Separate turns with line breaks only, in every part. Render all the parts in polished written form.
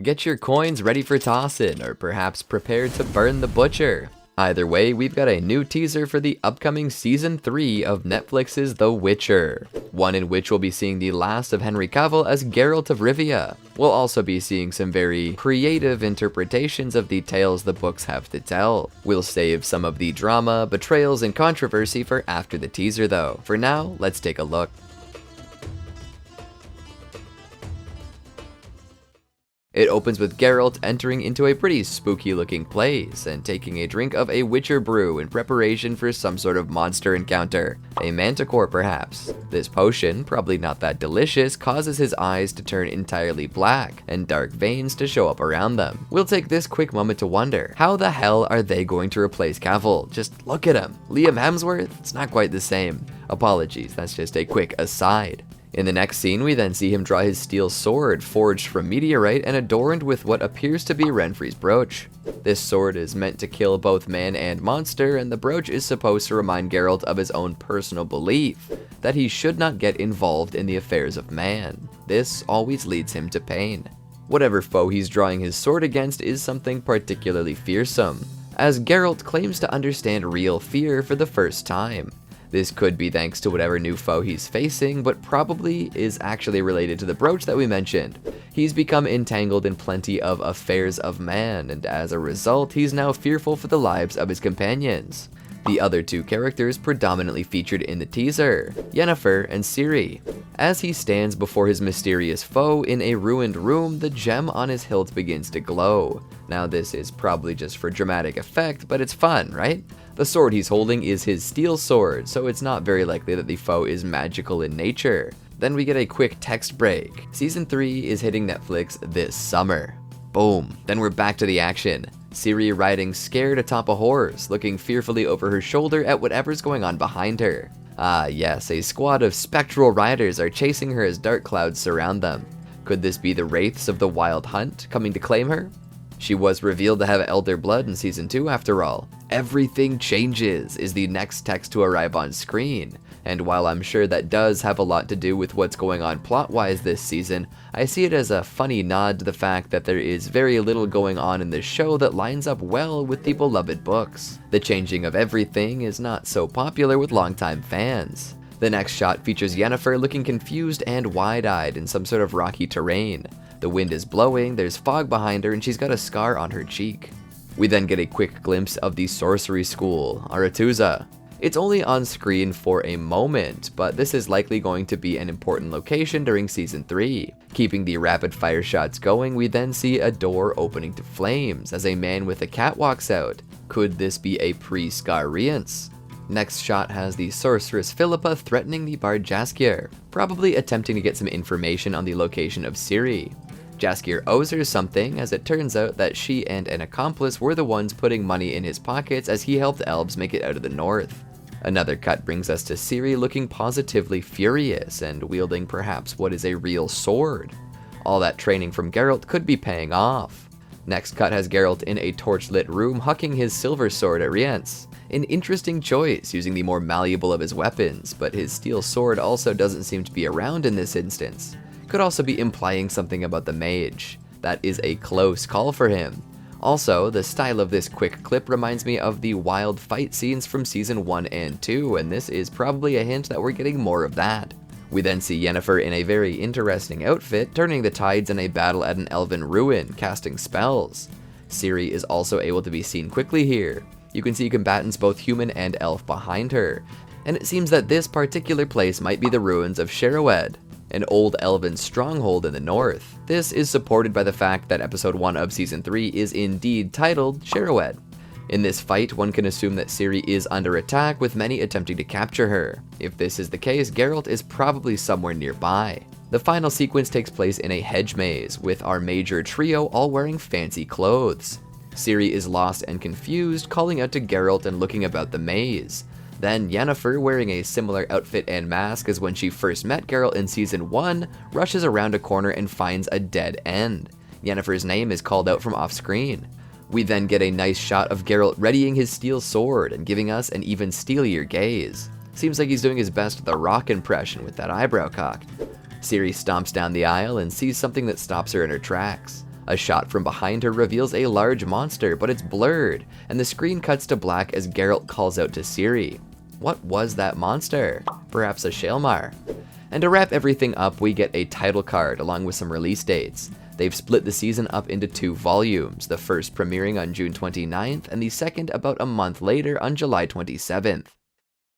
Get your coins ready for tossin, or perhaps prepare to burn the butcher. Either way, we've got a new teaser for the upcoming Season 3 of Netflix's The Witcher, one in which we'll be seeing the last of Henry Cavill as Geralt of Rivia. We'll also be seeing some very creative interpretations of the tales the books have to tell. We'll save some of the drama, betrayals, and controversy for after the teaser though. For now, let's take a look. It opens with Geralt entering into a pretty spooky looking place and taking a drink of a Witcher brew in preparation for some sort of monster encounter. A manticore perhaps. This potion, probably not that delicious, causes his eyes to turn entirely black and dark veins to show up around them. We'll take this quick moment to wonder, how the hell are they going to replace Cavill? Just look at him. Liam Hemsworth? It's not quite the same. Apologies, that's just a quick aside. In the next scene, we then see him draw his steel sword, forged from meteorite and adorned with what appears to be Renfri's brooch. This sword is meant to kill both man and monster, and the brooch is supposed to remind Geralt of his own personal belief that he should not get involved in the affairs of man. This always leads him to pain. Whatever foe he's drawing his sword against is something particularly fearsome, as Geralt claims to understand real fear for the first time. This could be thanks to whatever new foe he's facing, but probably is actually related to the brooch that we mentioned. He's become entangled in plenty of affairs of man, and as a result, he's now fearful for the lives of his companions. The other two characters predominantly featured in the teaser, Yennefer and Ciri. As he stands before his mysterious foe in a ruined room, the gem on his hilt begins to glow. Now this is probably just for dramatic effect, but it's fun, right? The sword he's holding is his steel sword, so it's not very likely that the foe is magical in nature. Then we get a quick text break. Season 3 is hitting Netflix this summer. Boom. Then we're back to the action. Ciri riding scared atop a horse, looking fearfully over her shoulder at whatever's going on behind her. Ah yes, a squad of spectral riders are chasing her as dark clouds surround them. Could this be the wraiths of the Wild Hunt coming to claim her? She was revealed to have elder blood in Season 2 after all. Everything changes is the next text to arrive on screen, and while I'm sure that does have a lot to do with what's going on plot-wise this season, I see it as a funny nod to the fact that there is very little going on in this show that lines up well with the beloved books. The changing of everything is not so popular with longtime fans. The next shot features Yennefer looking confused and wide-eyed in some sort of rocky terrain. The wind is blowing, there's fog behind her, and she's got a scar on her cheek. We then get a quick glimpse of the sorcery school, Aretuza. It's only on screen for a moment, but this is likely going to be an important location during Season 3. Keeping the rapid fire shots going, we then see a door opening to flames as a man with a cat walks out. Could this be a pre-Scar Rience? Next shot has the sorceress Philippa threatening the bard Jaskier, probably attempting to get some information on the location of Ciri. Jaskier owes her something, as it turns out that she and an accomplice were the ones putting money in his pockets as he helped elves make it out of the north. Another cut brings us to Ciri looking positively furious and wielding perhaps what is a real sword. All that training from Geralt could be paying off. Next cut has Geralt in a torch-lit room hucking his silver sword at Rience. An interesting choice, using the more malleable of his weapons, but his steel sword also doesn't seem to be around in this instance. Could also be implying something about the mage. That is a close call for him. Also, the style of this quick clip reminds me of the wild fight scenes from Season 1 and 2, and this is probably a hint that we're getting more of that. We then see Yennefer in a very interesting outfit, turning the tides in a battle at an elven ruin, casting spells. Ciri is also able to be seen quickly here. You can see combatants both human and elf behind her, and it seems that this particular place might be the ruins of Sherowed, an old elven stronghold in the north. This is supported by the fact that episode 1 of Season 3 is indeed titled Sherowed. In this fight, one can assume that Ciri is under attack, with many attempting to capture her. If this is the case, Geralt is probably somewhere nearby. The final sequence takes place in a hedge maze, with our major trio all wearing fancy clothes. Ciri is lost and confused, calling out to Geralt and looking about the maze. Then Yennefer, wearing a similar outfit and mask as when she first met Geralt in Season 1, rushes around a corner and finds a dead end. Yennefer's name is called out from off-screen. We then get a nice shot of Geralt readying his steel sword and giving us an even steelier gaze. Seems like he's doing his best The Rock impression with that eyebrow cocked. Ciri stomps down the aisle and sees something that stops her in her tracks. A shot from behind her reveals a large monster, but it's blurred, and the screen cuts to black as Geralt calls out to Ciri. What was that monster? Perhaps a Shaelmar? And to wrap everything up, we get a title card along with some release dates. They've split the season up into 2 volumes, the first premiering on June 29th and the second about a month later on July 27th.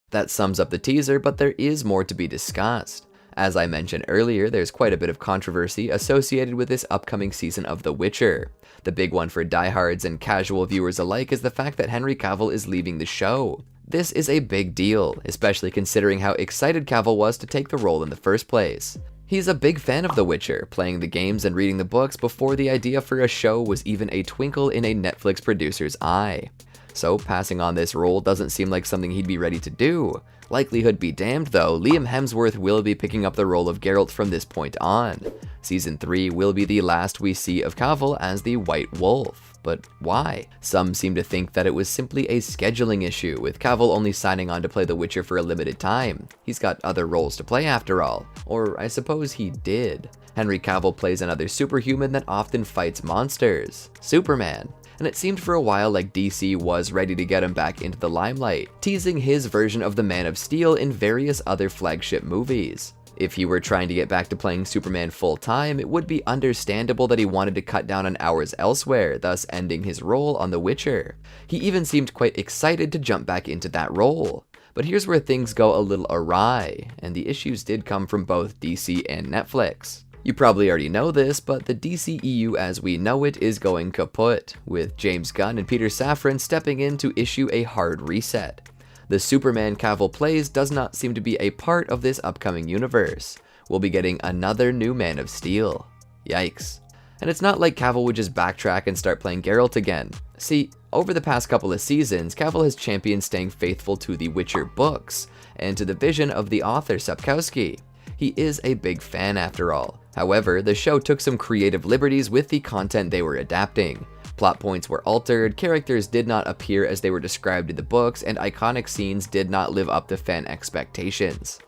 That sums up the teaser, but there is more to be discussed. As I mentioned earlier, there's quite a bit of controversy associated with this upcoming season of The Witcher. The big one for diehards and casual viewers alike is the fact that Henry Cavill is leaving the show. This is a big deal, especially considering how excited Cavill was to take the role in the first place. He's a big fan of The Witcher, playing the games and reading the books before the idea for a show was even a twinkle in a Netflix producer's eye. So passing on this role doesn't seem like something he'd be ready to do. Likelihood be damned though, Liam Hemsworth will be picking up the role of Geralt from this point on. Season 3 will be the last we see of Cavill as the White Wolf. But why? Some seem to think that it was simply a scheduling issue, with Cavill only signing on to play The Witcher for a limited time. He's got other roles to play after all. Or I suppose he did. Henry Cavill plays another superhuman that often fights monsters, Superman. And it seemed for a while like DC was ready to get him back into the limelight, teasing his version of the Man of Steel in various other flagship movies. If he were trying to get back to playing Superman full-time, it would be understandable that he wanted to cut down on hours elsewhere, thus ending his role on The Witcher. He even seemed quite excited to jump back into that role. But here's where things go a little awry, and the issues did come from both DC and Netflix. You probably already know this, but the DCEU as we know it is going kaput, with James Gunn and Peter Safran stepping in to issue a hard reset. The Superman Cavill plays does not seem to be a part of this upcoming universe. We'll be getting another new Man of Steel. Yikes. And it's not like Cavill would just backtrack and start playing Geralt again. See, over the past couple of seasons, Cavill has championed staying faithful to the Witcher books, and to the vision of the author Sapkowski. He is a big fan after all. However, the show took some creative liberties with the content they were adapting. Plot points were altered, characters did not appear as they were described in the books, and iconic scenes did not live up to fan expectations.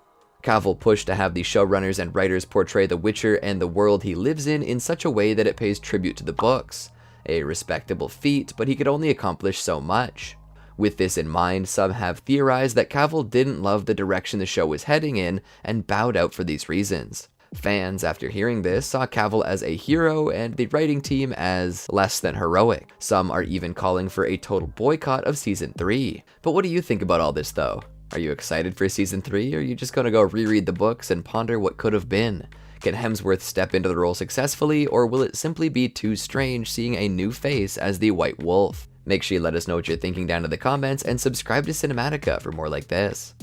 Cavill pushed to have the showrunners and writers portray The Witcher and the world he lives in such a way that it pays tribute to the books. A respectable feat, but he could only accomplish so much. With this in mind, some have theorized that Cavill didn't love the direction the show was heading in and bowed out for these reasons. Fans, after hearing this, saw Cavill as a hero and the writing team as less than heroic. Some are even calling for a total boycott of Season 3. But what do you think about all this though? Are you excited for Season 3, or are you just gonna go reread the books and ponder what could have been? Can Hemsworth step into the role successfully, or will it simply be too strange seeing a new face as the White Wolf? Make sure you let us know what you're thinking down in the comments, and subscribe to Cinematica for more like this.